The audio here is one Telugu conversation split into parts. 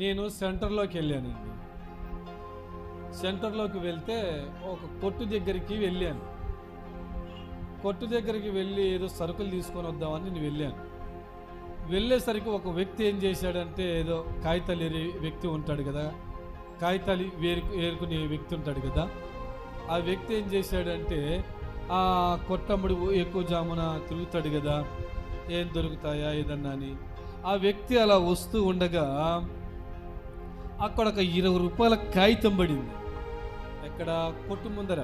నేను సెంటర్లోకి వెళ్ళానండి. సెంటర్లోకి వెళ్తే ఒక కొట్టు దగ్గరికి వెళ్ళాను. కొట్టు దగ్గరికి వెళ్ళి ఏదో సరుకులు తీసుకొని వద్దామని నేను వెళ్ళాను. వెళ్ళేసరికి ఒక వ్యక్తి ఏం చేశాడంటే, ఏదో కాగితాలు ఏరే వ్యక్తి ఉంటాడు కదా, కాగితాలు ఏరుకునే వ్యక్తి ఉంటాడు కదా, ఆ వ్యక్తి ఏం చేశాడంటే, ఆ కొట్టమ్ముడు ఎక్కువ జామున తిరుగుతాడు కదా, ఏం దొరుకుతాయా ఏదన్నా అని. ఆ వ్యక్తి అలా వస్తూ ఉండగా అక్కడ ఒక 20 రూపాయల కాగితం పడింది. ఎక్కడ? కొట్టు ముందర.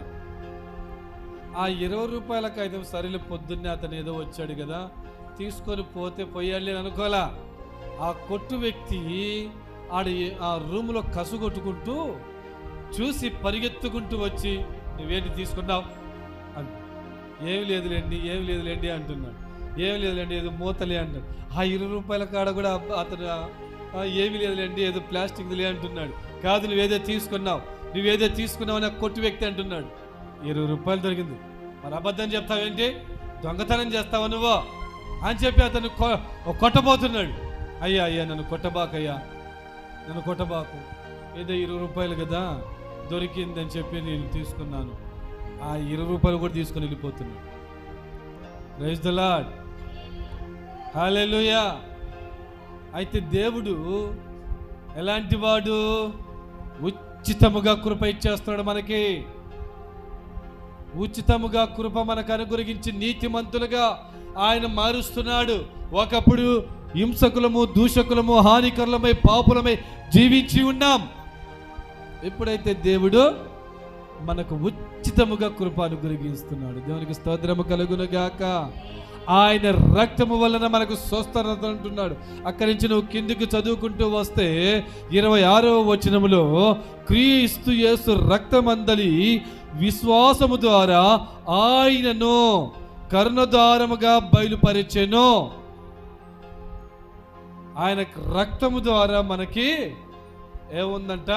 ఆ 20 రూపాయల కాగితం సరేలే, పొద్దున్నే అతను ఏదో వచ్చాడు కదా, తీసుకొని పోయాలి అనుకోలా. ఆ కొట్టు వ్యక్తి ఆ రూమ్లో కసు కొట్టుకుంటూ చూసి పరిగెత్తుకుంటూ వచ్చి, నువ్వేంటి తీసుకున్నావు అంట. ఏమి లేదులేండి అంటున్నాడు. ఏమి లేదులేండి, ఏదో మూతలే అంటాడు. ఆ 20 రూపాయల కాడ కూడా అతను ఏమి లేదులేండి, ఏదో ప్లాస్టిక్లే అంటున్నాడు. కాదు, నువ్వేదో తీసుకున్నావు అని కొట్టు వ్యక్తి అంటున్నాడు. 20 రూపాయలు దొరికింది, మరి అబద్ధం చెప్తావేంటి, దొంగతనం చేస్తావా నువ్వు అని చెప్పి అతను కొట్టబోతున్నాడు. అయ్యా నన్ను కొట్టబాకు, ఏదో 20 రూపాయలు కదా దొరికిందని చెప్పి నేను తీసుకున్నాను. ఆ 20 రూపాయలు కూడా తీసుకొని వెళ్ళిపోతున్నాడు. ప్రైజ్ ది లార్డ్, హల్లెలూయా. అయితే దేవుడు ఎలాంటి వాడు? ఉచితముగా కృప ఇచ్చేస్తున్నాడు మనకి. ఉచితముగా కృప మనకు అనుగ్రహించి నీతిమంతులుగా ఆయన మారుస్తున్నాడు. ఒకప్పుడు హింసకులము, దూషకులము, హానికరులమై, పాపులమై జీవించి ఉన్నాం. ఎప్పుడైతే దేవుడు మనకు ఉచితముగా కృప అనుగ్రహిస్తున్నాడు, దేవునికి స్తోత్రము కలుగును గాక. ఆయన రక్తము వలన మనకు స్వస్థత అంటున్నాడు. అక్కడి నుంచి నువ్వు కిందికి చదువుకుంటూ వస్తే 26వ వచనములో, క్రీస్తు యేసు రక్తమందలి విశ్వాసము ద్వారా ఆయనను కరుణాధారముగా బయలుపరిచెను. ఆయన రక్తము ద్వారా మనకి ఏముందంట?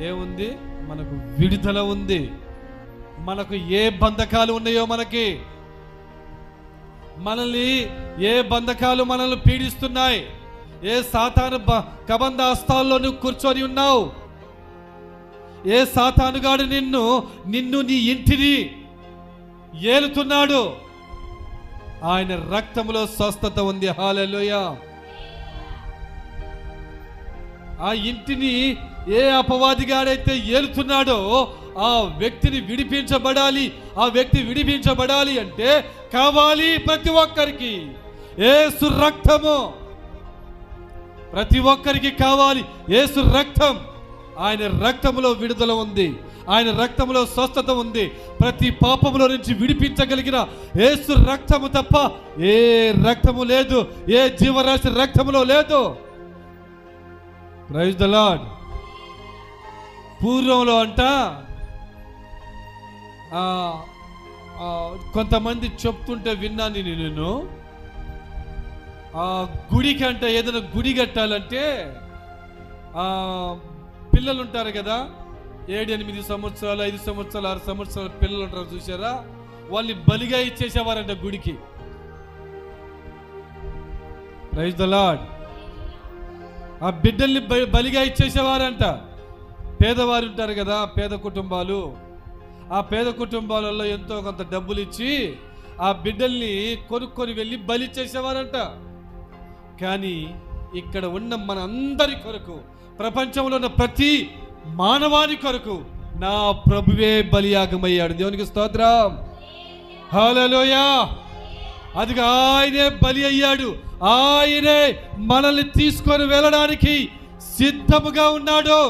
ఏముంది? మనకు విడుదల ఉంది. మనకు ఏ బంధకాలు ఉన్నాయో, మనల్ని ఏ బంధకాలు మనల్ని పీడిస్తున్నాయి, ఏ సాతాను కబంధ హస్తాల్లో నువ్వు కూర్చొని ఉన్నావు, ఏ సాతానుగాడు నిన్ను నీ ఇంటిని ఏలుతున్నాడు, ఆయన రక్తములో స్వస్థత ఉంది. హల్లెలూయా. ఆ ఇంటిని ఏ అపవాదిగాడైతే ఏలుతున్నాడో ఆ వ్యక్తిని విడిపించబడాలి. ఆ వ్యక్తి విడిపించబడాలి అంటే కావాలి ప్రతి ఒక్కరికి యేసు రక్తము. ప్రతి ఒక్కరికి కావాలి యేసు రక్తం. ఆయన రక్తములో విడుదల ఉంది, ఆయన రక్తములో స్వస్థత ఉంది. ప్రతి పాపములో నుంచి విడిపించగలిగిన యేసు రక్తము తప్ప ఏ రక్తము లేదు, ఏ జీవరాశి రక్తములో లేదు. Praise the Lord. పూర్వంలో అంట కొంతమంది చెప్తుంటే విన్నాను నేను, గుడికి అంట ఏదైనా గుడి కట్టాలంటే పిల్లలు ఉంటారు కదా, 7-8 సంవత్సరాలు, 5 సంవత్సరాలు, 6 సంవత్సరాల పిల్లలు ఉంటారు చూసారా, వాళ్ళని బలిగా ఇచ్చేసేవారంట గుడికి. Praise the lord. ఆ బిడ్డల్ని బలిగా ఇచ్చేసేవారంట. పేదవారు ఉంటారు కదా, పేద కుటుంబాలు, ఆ పేద కుటుంబాలలో ఎంతో కొంత డబ్బులు ఇచ్చి ఆ బిడ్డల్ని కొనుక్కొని వెళ్ళి బలి చేసేవారంట. కానీ ఇక్కడ ఉన్న మన అందరి కొరకు, ప్రపంచంలో ఉన్న ప్రతి మానవాని కొరకు నా ప్రభువే బలియాగమయ్యాడు. దేవునికి స్తోత్రం, హల్లెలూయా. అదిగా ఆయనే బలి అయ్యాడు. ఆయనే మనల్ని తీసుకొని వెళ్ళడానికి సిద్ధముగా ఉన్నాడు.